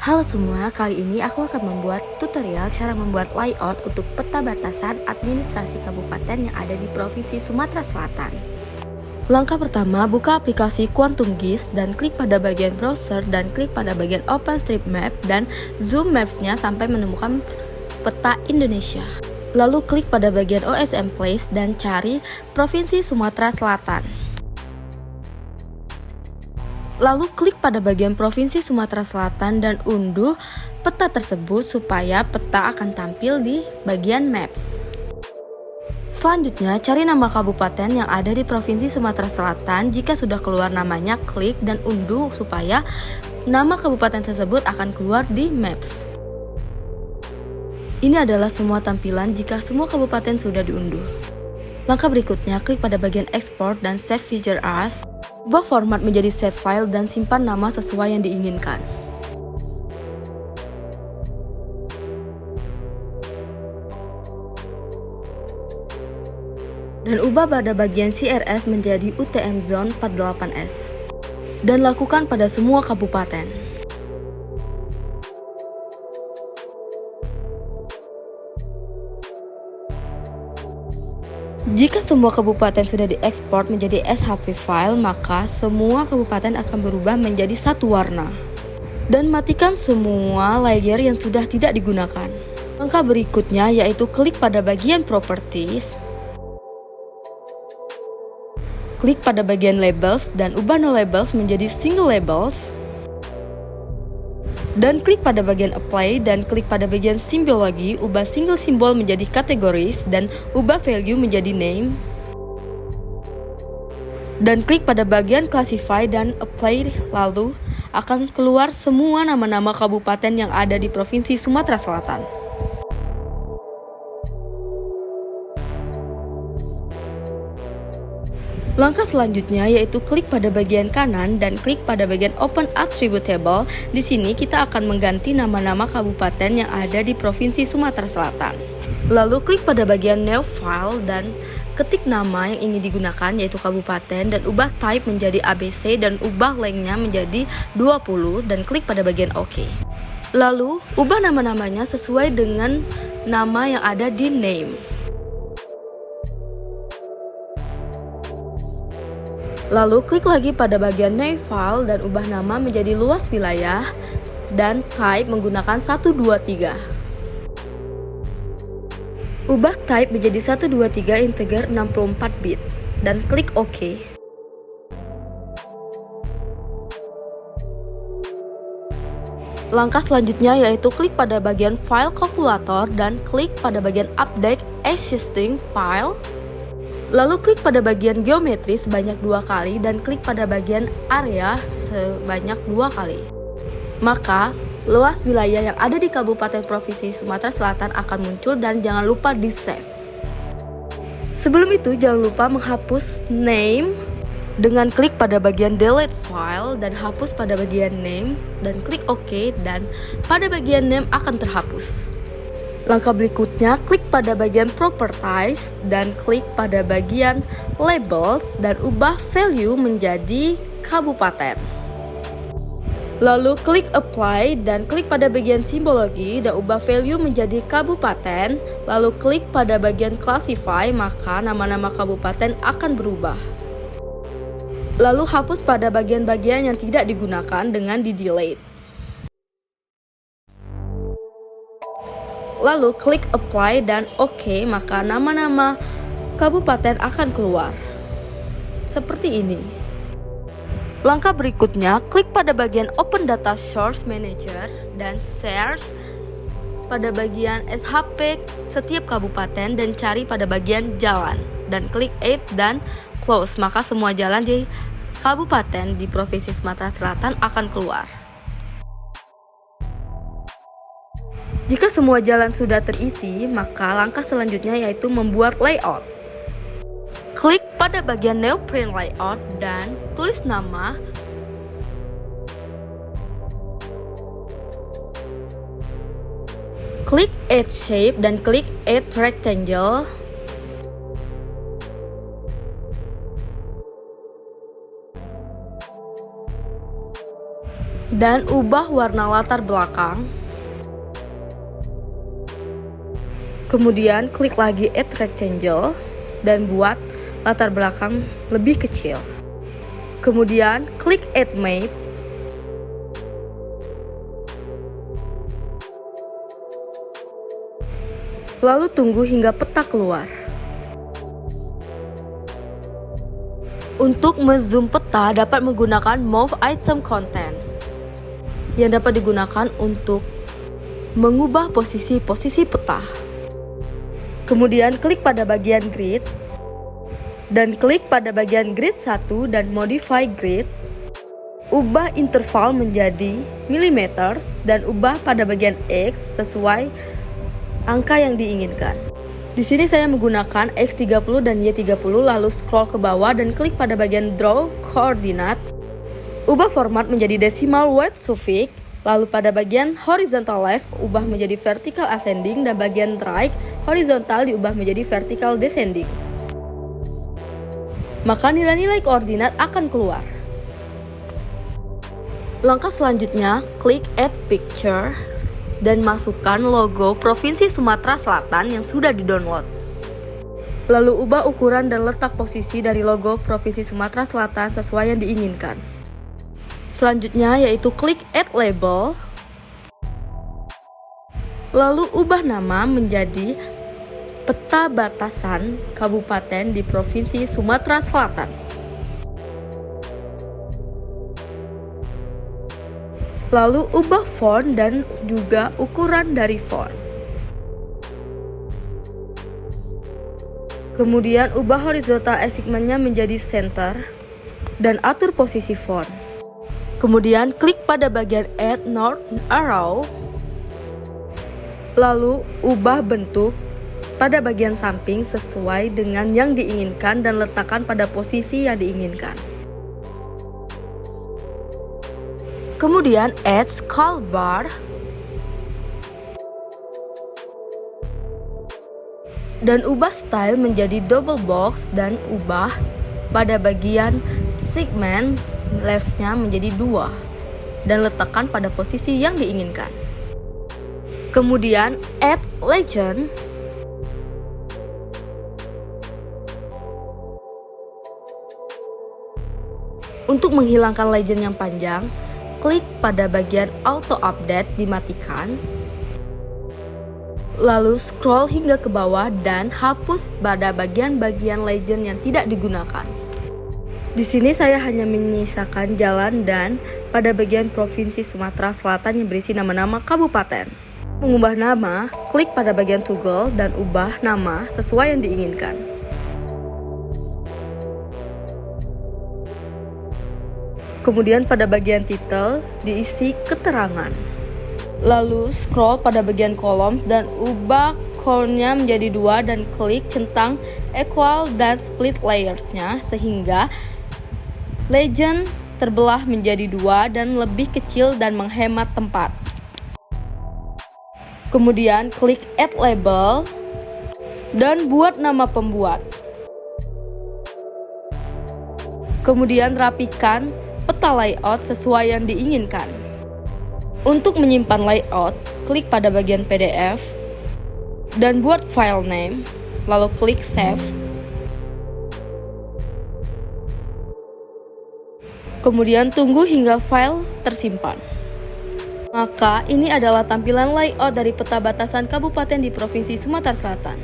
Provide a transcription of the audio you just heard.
Halo semua, kali ini aku akan membuat tutorial cara membuat layout untuk peta batasan administrasi kabupaten yang ada di Provinsi Sumatera Selatan. Langkah pertama, buka aplikasi Quantum GIS dan klik pada bagian browser dan klik pada bagian OpenStreetMap dan zoom maps-nya sampai menemukan peta Indonesia. Lalu klik pada bagian OSM Place dan cari Provinsi Sumatera Selatan. Lalu klik pada bagian Provinsi Sumatera Selatan dan unduh peta tersebut supaya peta akan tampil di bagian Maps. Selanjutnya, cari nama kabupaten yang ada di Provinsi Sumatera Selatan. Jika sudah keluar namanya, klik dan unduh supaya nama kabupaten tersebut akan keluar di Maps. Ini adalah semua tampilan jika semua kabupaten sudah diunduh. Langkah berikutnya, klik pada bagian Export dan Save Feature As. Ubah format menjadi save file dan simpan nama sesuai yang diinginkan. Dan ubah pada bagian CRS menjadi UTM Zone 48S. Dan lakukan pada semua kabupaten. Jika semua kabupaten sudah diekspor menjadi SHP file, maka semua kabupaten akan berubah menjadi satu warna. Dan matikan semua layer yang sudah tidak digunakan. Langkah berikutnya yaitu klik pada bagian Properties, klik pada bagian Labels dan ubah No Labels menjadi Single Labels. Dan klik pada bagian Apply dan klik pada bagian Simbologi, ubah single simbol menjadi Categories dan ubah value menjadi Name. Dan klik pada bagian Classify dan Apply, lalu akan keluar semua nama-nama kabupaten yang ada di Provinsi Sumatera Selatan. Langkah selanjutnya yaitu klik pada bagian kanan dan klik pada bagian Open Attribute Table. Di sini kita akan mengganti nama-nama kabupaten yang ada di Provinsi Sumatera Selatan. Lalu klik pada bagian New File dan ketik nama yang ingin digunakan yaitu kabupaten dan ubah type menjadi ABC dan ubah length-nya menjadi 20 dan klik pada bagian OK. Lalu ubah nama-namanya sesuai dengan nama yang ada di name. Lalu klik lagi pada bagian New File dan ubah nama menjadi luas wilayah dan type menggunakan 123. Ubah type menjadi 123 integer 64 bit dan klik OK. Langkah selanjutnya yaitu klik pada bagian File Calculator dan klik pada bagian Update Existing File. Lalu klik pada bagian geometri sebanyak 2 kali dan klik pada bagian area sebanyak 2 kali. Maka, luas wilayah yang ada di Kabupaten Provinsi Sumatera Selatan akan muncul dan jangan lupa di-save. Sebelum itu, jangan lupa menghapus name dengan klik pada bagian delete file dan hapus pada bagian name dan klik OK dan pada bagian name akan terhapus. Langkah berikutnya, klik pada bagian Properties dan klik pada bagian Labels dan ubah value menjadi kabupaten. Lalu klik Apply dan klik pada bagian Simbologi dan ubah value menjadi kabupaten. Lalu klik pada bagian Classify, maka nama-nama kabupaten akan berubah. Lalu hapus pada bagian-bagian yang tidak digunakan dengan di-delete. Lalu klik Apply dan OK, maka nama-nama kabupaten akan keluar. Seperti ini. Langkah berikutnya, klik pada bagian Open Data Source Manager dan search pada bagian SHP setiap kabupaten dan cari pada bagian jalan. Dan klik Add dan Close, maka semua jalan di kabupaten di Provinsi Sumatera Selatan akan keluar. Jika semua jalan sudah terisi, maka langkah selanjutnya yaitu membuat layout. Klik pada bagian New Print Layout dan tulis nama. Klik Add Shape dan klik Add Rectangle. dan ubah warna latar belakang. Kemudian klik lagi Add Rectangle dan buat latar belakang lebih kecil. Kemudian klik Add Map. Lalu tunggu hingga peta keluar. Untuk me-zoom peta dapat menggunakan Move Item Content yang dapat digunakan untuk mengubah posisi-posisi peta. Kemudian klik pada bagian grid dan klik pada bagian grid 1 dan modify grid. Ubah interval menjadi millimeters dan ubah pada bagian X sesuai angka yang diinginkan. Di sini saya menggunakan X30 dan Y30, lalu scroll ke bawah dan klik pada bagian Draw Coordinate. Ubah format menjadi decimal weight suffix, lalu pada bagian horizontal left ubah menjadi vertical ascending dan bagian right horizontal diubah menjadi vertical descending. Maka nilai-nilai koordinat akan keluar. Langkah selanjutnya, klik Add Picture dan masukkan logo Provinsi Sumatera Selatan yang sudah di-download. Lalu ubah ukuran dan letak posisi dari logo Provinsi Sumatera Selatan sesuai yang diinginkan. Selanjutnya yaitu klik Add Label. Lalu ubah nama menjadi Peta Batasan Kabupaten di Provinsi Sumatera Selatan. Lalu ubah font dan juga ukuran dari font. Kemudian ubah horizontal alignment-nya menjadi center dan atur posisi font. Kemudian klik pada bagian Add North Arrow. Lalu ubah bentuk pada bagian samping sesuai dengan yang diinginkan dan letakkan pada posisi yang diinginkan. Kemudian add scroll bar dan ubah style menjadi double box dan ubah pada bagian segmen left-nya menjadi 2 dan letakkan pada posisi yang diinginkan. Kemudian add legend. Untuk menghilangkan legend yang panjang, klik pada bagian auto update dimatikan, lalu scroll hingga ke bawah dan hapus pada bagian-bagian legend yang tidak digunakan. Di sini saya hanya menyisakan jalan dan pada bagian Provinsi Sumatera Selatan yang berisi nama-nama kabupaten. Mengubah nama, klik pada bagian toggle dan ubah nama sesuai yang diinginkan. Kemudian pada bagian title diisi keterangan. Lalu scroll pada bagian columns dan ubah column-nya menjadi 2 dan klik centang equal dan split layers-nya sehingga legend terbelah menjadi 2 dan lebih kecil dan menghemat tempat. Kemudian klik add label dan buat nama pembuat. Kemudian rapikan peta layout sesuai yang diinginkan. Untuk menyimpan layout, klik pada bagian PDF dan buat file name, lalu klik save. Kemudian tunggu hingga file tersimpan. Maka ini adalah tampilan layout dari peta batasan kabupaten di Provinsi Sumatera Selatan.